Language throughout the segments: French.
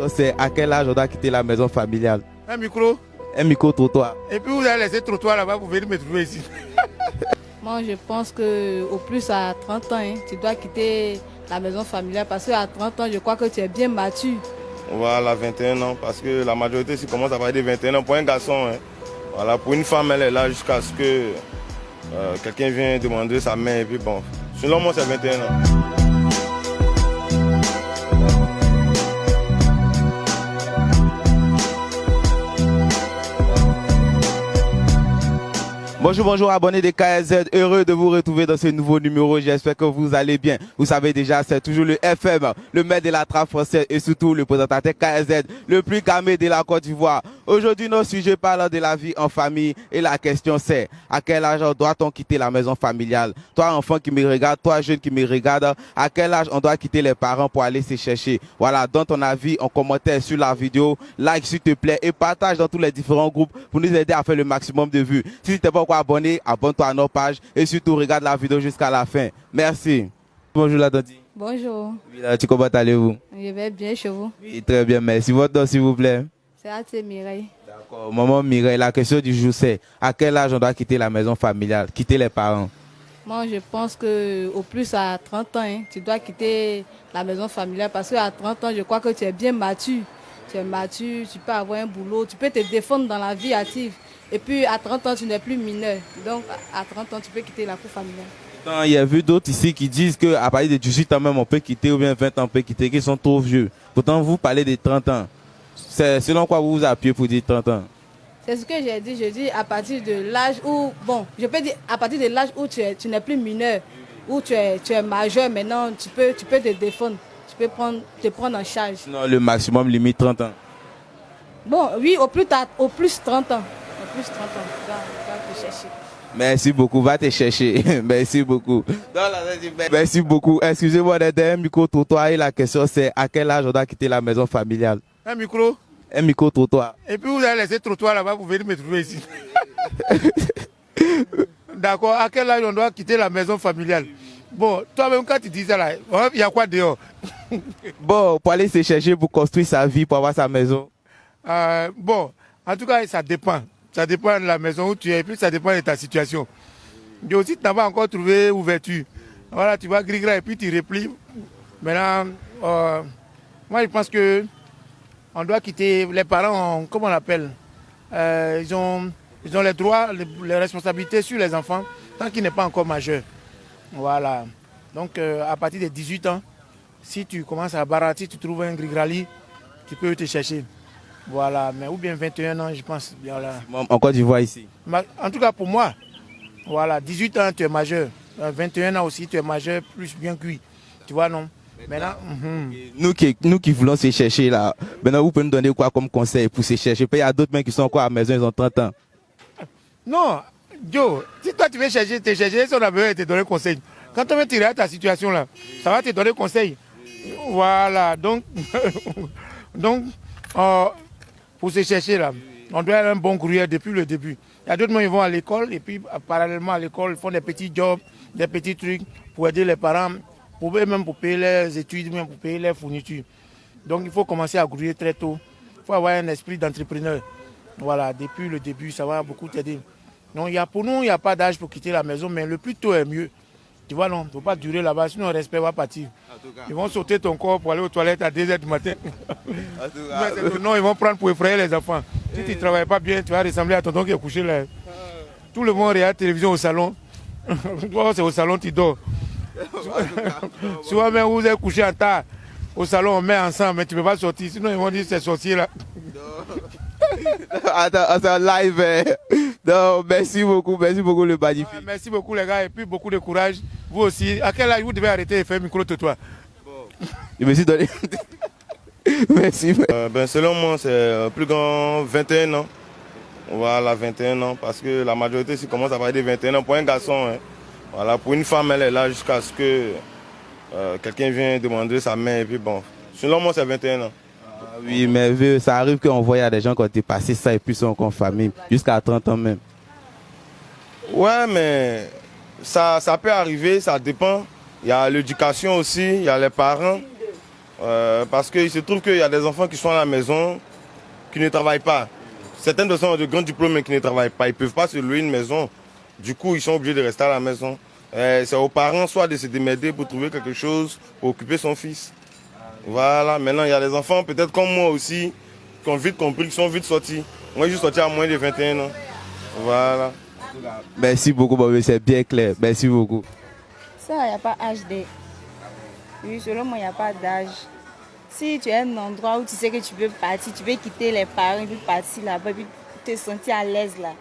C'est à quel âge on doit quitter la maison familiale? Un micro. Un micro-trottoir. Et puis vous allez laisser le trottoir là-bas pour venir me trouver ici. Moi, je pense qu'au plus à 30 ans, tu dois quitter la maison familiale parce qu'à 30 ans, je crois que tu es bien mature. Voilà, 21 ans, parce que la majorité ici commence à parler de 21 ans pour un garçon. Voilà, pour une femme, elle est là jusqu'à ce que quelqu'un vienne demander sa main. Et puis bon, selon moi, c'est 21 ans. Bonjour abonnés des KSZ, heureux de vous retrouver dans ce nouveau numéro, j'espère que vous allez bien. Vous savez déjà, c'est toujours le FM, le maître de la trappe française et surtout le présentateur KSZ, le plus calmé de la Côte d'Ivoire. Aujourd'hui, nos sujets parlent de la vie en famille et la question c'est, à quel âge doit-on quitter la maison familiale? Toi enfant qui me regarde, toi jeune qui me regarde, à quel âge on doit quitter les parents pour aller se chercher? Voilà, donne ton avis en commentaire sur la vidéo, like s'il te plaît et partage dans tous les différents groupes pour nous aider à faire le maximum de vues. Si tu n'es pas encore abonné, abonne-toi à nos pages et surtout regarde la vidéo jusqu'à la fin. Merci. Bonjour la Dodi. Bonjour. Oui, là, comment allez-vous? Je vais bien chez vous. Oui, très bien, merci. Votre nom s'il vous plaît? C'est Athé Mireille. D'accord. Maman Mireille, la question du jour c'est à quel âge on doit quitter la maison familiale, quitter les parents? Moi, je pense qu'au plus à 30 ans, tu dois quitter la maison familiale parce qu'à 30 ans, je crois que tu es bien mature. Tu es mature, tu peux avoir un boulot, tu peux te défendre dans la vie active. Et puis à 30 ans, tu n'es plus mineur. Donc à 30 ans, tu peux quitter la cour familiale. Il y a vu d'autres ici qui disent qu'à partir de 18 ans même, on peut quitter ou bien 20 ans, on peut quitter, qu'ils sont trop vieux. Pourtant, vous parlez de 30 ans. C'est selon quoi vous vous appuyez pour dire 30 ans? C'est ce que j'ai dit. Je dis à partir de l'âge où, bon, je peux dire à partir de l'âge où tu n'es plus mineur, où tu es majeur maintenant, tu peux te défendre, tu peux te prendre en charge. Sinon, le maximum limite 30 ans. Bon, oui, au plus 30 ans. Au plus 30 ans, tu vas te chercher. Merci beaucoup, va te chercher. Merci beaucoup. Merci beaucoup. Excusez-moi d'être un micro-trottoir et la question c'est à quel âge on doit quitter la maison familiale? Un micro. Un micro-trottoir. Et puis vous allez laisser le trottoir là-bas pour venir me trouver ici. D'accord, à quel âge on doit quitter la maison familiale? Bon, toi-même quand tu dis ça là, il y a quoi dehors? Bon, pour aller se chercher, pour construire sa vie, pour avoir sa maison. Bon, en tout cas, ça dépend. Ça dépend de la maison où tu es et puis ça dépend de ta situation. Et aussi, tu n'as pas encore trouvé ouverture. Voilà, tu vas gris-gras et puis tu replies. Maintenant, moi je pense que on doit quitter, les parents, comment on l'appelle, ils ont les droits, les responsabilités sur les enfants tant qu'ils n'est pas encore majeur. Voilà. Donc à partir de 18 ans, si tu commences à barater, tu trouves un gris-grali, tu peux te chercher. Voilà, mais ou bien 21 ans, je pense. Voilà. En Côte d'Ivoire ici. En tout cas pour moi, voilà, 18 ans, tu es majeur. 21 ans aussi, tu es majeur, plus bien cuit. Tu vois, non? Maintenant, nous qui voulons se chercher là, maintenant vous pouvez nous donner quoi comme conseil pour se chercher? Il y a d'autres mecs qui sont encore à la maison, ils ont 30 ans. Non, Joe, si toi tu veux chercher, te chercher, si on a besoin de te donner conseil. Quand on veut tirer à ta situation là, ça va te donner conseil. Voilà, donc, pour se chercher là, on doit être un bon courrier depuis le début. Il y a d'autres gens qui vont à l'école et puis parallèlement à l'école, ils font des petits jobs, des petits trucs pour aider les parents, même pour payer les études, même pour payer les fournitures. Donc il faut commencer à grouiller très tôt. Il faut avoir un esprit d'entrepreneur. Voilà, depuis le début, ça va beaucoup t'aider. Donc pour nous, il n'y a pas d'âge pour quitter la maison, mais le plus tôt est mieux. Tu vois, non, il ne faut pas durer là-bas, sinon le respect va partir. Ils vont sauter ton corps pour aller aux toilettes à 2h du matin. Non, ils vont prendre pour effrayer les enfants. Si tu ne travailles pas bien, tu vas ressembler à tonton qui est couché là. Tout le monde regarde la télévision au salon. Toi, c'est au salon, tu dors. Souvent, même vous êtes couché en tard. Au salon, on met ensemble, mais tu ne peux pas sortir. Sinon, ils vont dire c'est sorcier là. Attends, live. Non, merci beaucoup le magnifique. Merci beaucoup les gars et puis beaucoup de courage. Vous aussi, à quel âge vous devez arrêter de faire micro-trottoir? Je me suis donné. Merci. Selon moi, c'est plus grand 21 ans. Voilà, 21 ans, parce que la majorité ici commence à parler de 21 ans pour un garçon. Voilà, pour une femme, elle est là jusqu'à ce que quelqu'un vienne demander sa main. Et puis bon, selon moi, c'est 21 ans. Ah oui, mais vieux, ça arrive qu'on voit, il y a des gens qui ont dépassé ça et puis sont encore en famille, jusqu'à 30 ans même. Ouais, mais ça peut arriver, ça dépend. Il y a l'éducation aussi, il y a les parents. Parce qu'il se trouve qu'il y a des enfants qui sont à la maison, qui ne travaillent pas. Certaines personnes ont de grands diplômes mais qui ne travaillent pas. Ils ne peuvent pas se louer une maison. Du coup, ils sont obligés de rester à la maison. C'est aux parents soit de se démerder pour trouver quelque chose pour occuper son fils. Voilà, maintenant il y a des enfants, peut-être comme moi aussi, qui ont vite compris, qui sont vite sortis. Moi, je suis sorti à moins de 21 ans. Voilà. Merci beaucoup, Bobby, c'est bien clair. Merci beaucoup. Ça, il n'y a pas âge de... Oui, selon moi, il n'y a pas d'âge. Si tu es un endroit où tu sais que tu peux partir, tu peux quitter les parents et puis partir là-bas, puis te sentir à l'aise là,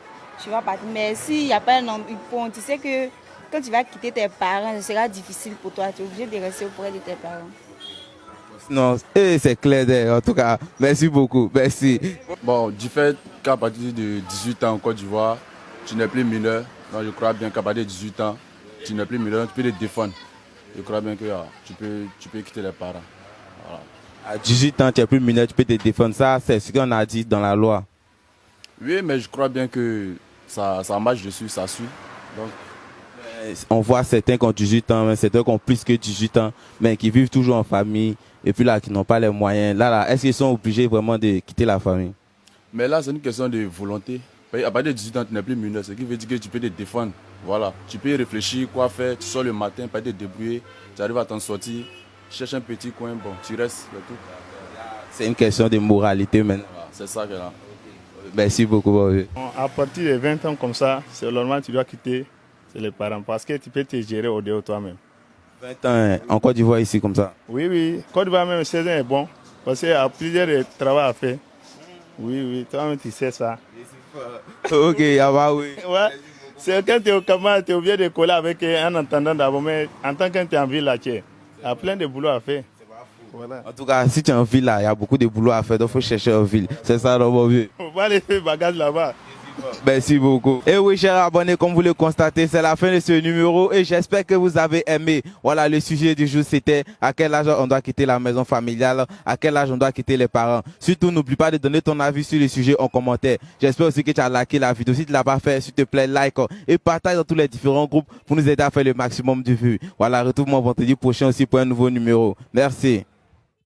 tu vas partir. Mais s'il n'y a pas un endroit, tu sais que quand tu vas quitter tes parents, ce sera difficile pour toi. Tu es obligé de rester auprès de tes parents. Non, c'est clair, en tout cas. Merci beaucoup. Merci. Bon, du fait qu'à partir de 18 ans en Côte d'Ivoire, tu n'es plus mineur. Donc je crois bien qu'à partir de 18 ans, tu n'es plus mineur, tu peux te défendre. Je crois bien que tu peux quitter les parents. Voilà. À 18 ans, tu n'es plus mineur, tu peux te défendre. Ça, c'est ce qu'on a dit dans la loi. Oui, mais je crois bien que ça marche dessus, ça suit. Donc, on voit certains qui ont 18 ans, mais certains qui ont plus que 18 ans, mais qui vivent toujours en famille, et puis là, qui n'ont pas les moyens. Là, est-ce qu'ils sont obligés vraiment de quitter la famille? mais là, c'est une question de volonté. À partir de 18 ans, tu n'es plus mineur, ce qui veut dire que tu peux te défendre. Voilà. Tu peux réfléchir, quoi faire, tu sors le matin, pas te débrouiller, tu arrives à t'en sortir, tu cherches un petit coin, bon, tu restes, c'est tout. C'est une question de moralité maintenant. Voilà, c'est ça que là. Merci beaucoup, Bobby. À partir de 20 ans comme ça, c'est normal, tu dois quitter les parents parce que tu peux te gérer au dehors toi-même. 20 ans, en Côte d'Ivoire ici comme ça. Oui, oui. Côte d'Ivoire même, 16 ans est bon parce qu'il y a plusieurs travaux à faire. Oui, oui, toi-même tu sais ça. Ok, oui. Ouais. C'est quand tu es au Cameroun, tu es obligé de coller avec un entendant d'abord, mais en tant que tu es en ville là, tu as plein de boulot à faire. Voilà. En tout cas, si tu es en ville là, il y a beaucoup de boulot à faire, donc il faut chercher en ville. C'est ça, Bobby. On va aller faire bagage là-bas. Merci beaucoup. Et oui, chers abonnés, comme vous le constatez, c'est la fin de ce numéro et j'espère que vous avez aimé. Voilà, le sujet du jour, c'était à quel âge on doit quitter la maison familiale, à quel âge on doit quitter les parents. Surtout, n'oublie pas de donner ton avis sur le sujet en commentaire. J'espère aussi que tu as liké la vidéo. Si tu ne l'as pas fait, s'il te plaît, like et partage dans tous les différents groupes pour nous aider à faire le maximum de vues. Voilà, retrouve-moi vendredi prochain aussi pour un nouveau numéro. Merci.